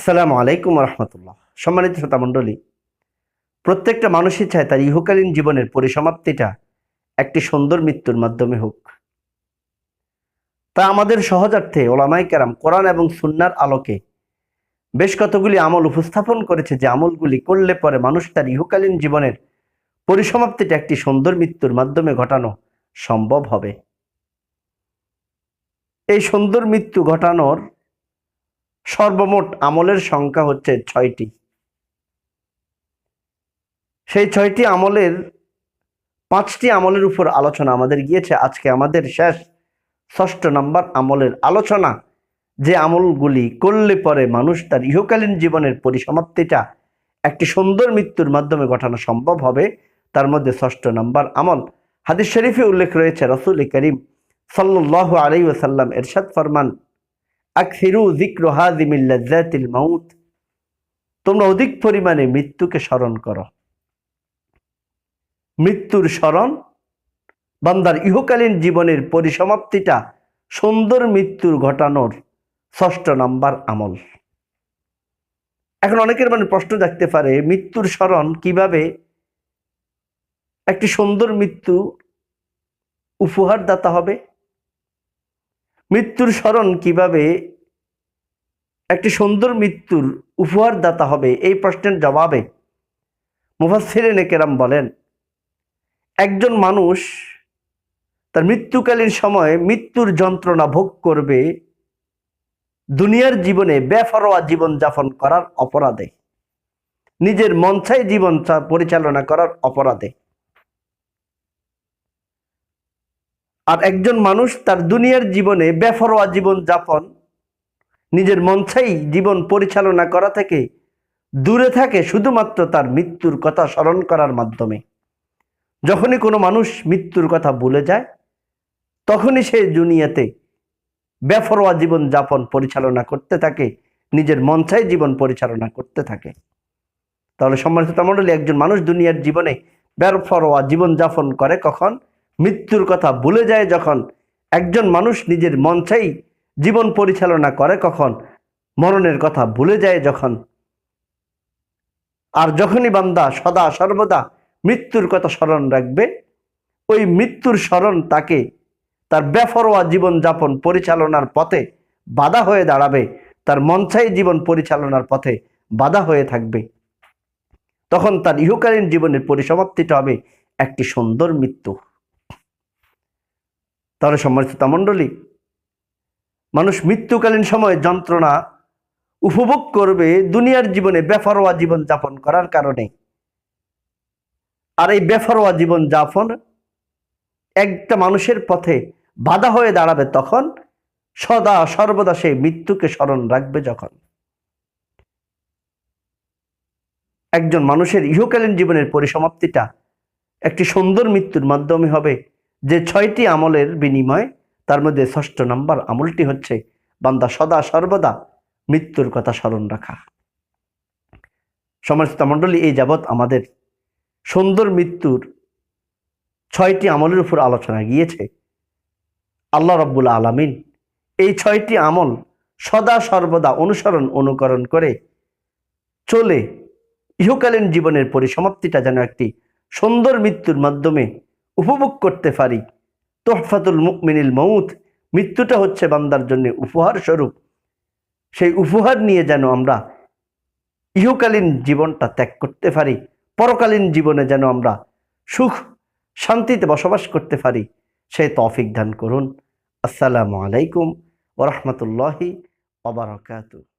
আসসালামু আলাইকুম রহমতুল্লাহ। সম্মানিত শ্রোতা মণ্ডলী, প্রত্যেকটা মানুষই চায় তার ইহকালীন জীবনের পরিসমাপ্তিটা একটি সুন্দর মৃত্যুর মাধ্যমে হোক। তা আমাদের সহজার্থে ওলামায়ে কেরাম কোরআন এবং সুন্নাহর আলোকে বেশ কতগুলি আমল উপস্থাপন করেছে, যে আমলগুলি করলে পরে মানুষ তার ইহকালীন জীবনের পরিসমাপ্তিটা একটি সুন্দর মৃত্যুর মাধ্যমে ঘটানো সম্ভব হবে। এই সুন্দর মৃত্যু ঘটানোর সর্বমোট আমলের সংখ্যা হচ্ছে 6টি। সেই 6টি আমলের 5টি আমলের উপর আলোচনা আমাদের গিয়েছে। আজকে আমাদের শেষ 6 নম্বর আমলের আলোচনা, যে আমলগুলি করলে পরে মানুষ তার ইহকালীন জীবনের পরিসমাপ্তিটা একটি সুন্দর মৃত্যুর মাধ্যমে ঘটানো সম্ভব হবে। তার মধ্যে 6 নম্বর আমল, হাদিস শরীফে উল্লেখ রয়েছে, রাসূল করিম সাল্লাল্লাহু আলাইহি ওয়াসাল্লাম ইরশাদ ফরমান, আকসিরু যিকরু হাযিমিল লাযযাতিল মাউত, তোমরা অধিক পরিমাণে মৃত্যুকে স্মরণ করো। মৃত্যুর স্মরণ বান্দার ইহকালীন জীবনের পরিসমাপ্তিটা সুন্দর মৃত্যুর ঘটানোর 6 নম্বর আমল। এখন অনেকের মনে প্রশ্ন জাগতে পারে, মৃত্যুর স্মরণ কিভাবে একটি সুন্দর মৃত্যু উপহার দাতা হবে? মৃত্যুর স্মরণ কিভাবে একটি সুন্দর মৃত্যুর উপহার দাতা হবে? এই প্রশ্নের জবাবে মুফাসসিরিনে কেরাম বলেন, একজন মানুষ তার মৃত্যুকালীন সময়ে মৃত্যুর যন্ত্রণা ভোগ করবে দুনিয়ার জীবনে বেপরোয়া জীবন যাপন করার অপরাধে, নিজের মনচাই জীবন পরিচালনা করার অপরাধে। আর একজন মানুষ তার দুনিয়ার জীবনে বেপরোয়া জীবন যাপন, নিজের মনচাই জীবন পরিচালনা করা থেকে দূরে থাকে শুধুমাত্র তার মৃত্যুর কথা স্মরণ করার মাধ্যমে। যখনই কোনো মানুষ মৃত্যুর কথা ভুলে যায়, তখনই সে দুনিয়াতে বেপরোয়া জীবন যাপন পরিচালনা করতে থাকে, নিজের মনচাই জীবন পরিচালনা করতে থাকে। তাহলে সম্মানিত মণ্ডলী, একজন মানুষ দুনিয়ার জীবনে বেপরোয়া জীবন যাপন করে কখন? মৃত্যুর কথা ভুলে যায় যখন। একজন মানুষ নিজের মনচাই জীবন পরিচালনা করে কখন? মরণের কথা ভুলে যায় যখন। আর যখনই বান্দা সদা সর্বদা মৃত্যুর কথা স্মরণ রাখবে, ওই মৃত্যুর স্মরণ তাকে তার বেপরোয়া জীবন যাপন পরিচালনার পথে বাধা হয়ে দাঁড়াবে, তার মনচাই জীবন পরিচালনার পথে বাধা হয়ে থাকবে। তখন তার ইহকালীন জীবনের পরিসমাপ্তিটা হবে একটি সুন্দর মৃত্যু। তাহলে সম্মানিত মণ্ডলী, মানুষ মৃত্যুকালীন সময় যন্ত্রণা উপভোগ করবে দুনিয়ার জীবনে বেপরোয়া জীবন যাপন করার কারণে। আর এই বেপরোয়া জীবন যাপন একটা মানুষের পথে বাধা হয়ে দাঁড়াবে তখন সদা সর্বদা সেই মৃত্যুকে স্মরণ রাখবে যখন। একজন মানুষের ইহকালীন জীবনের পরিসমাপ্তিটা একটি সুন্দর মৃত্যুর মাধ্যমে হবে, যে 6টি আমলের বিনিময়ে। তার মধ্যে 6 নম্বর আমলটি হচ্ছে বান্দা সদা সর্বদা মৃত্যুর কথা স্মরণ রাখা। সম্মানিত মণ্ডলী, এই যাবৎ আমাদের সুন্দর মৃত্যুর 6টি আমলের উপর আলোচনা গিয়েছে। আল্লাহ রাব্বুল আলামিন এই 6টি আমল সদা সর্বদা অনুকরণ করে চলে ইহকালীন জীবনের পরিসমাপ্তিটা যেন একটি সুন্দর মৃত্যুর মাধ্যমে উপভোগ করতে পারি। তোহফাতুল মুমিনিল মউত, মৃত্যুটা হচ্ছে বান্দার জন্য উপহার স্বরূপ। সেই উপহার নিয়ে যেন আমরা ইহকালীন জীবনটা ত্যাগ করতে পারি, পরকালীন জীবনে যেন আমরা সুখ শান্তিতে বসবাস করতে পারি, সেই তৌফিক দান করুন। আসসালামু আলাইকুম ওয়া রাহমাতুল্লাহি ওয়া বারাকাতুহু।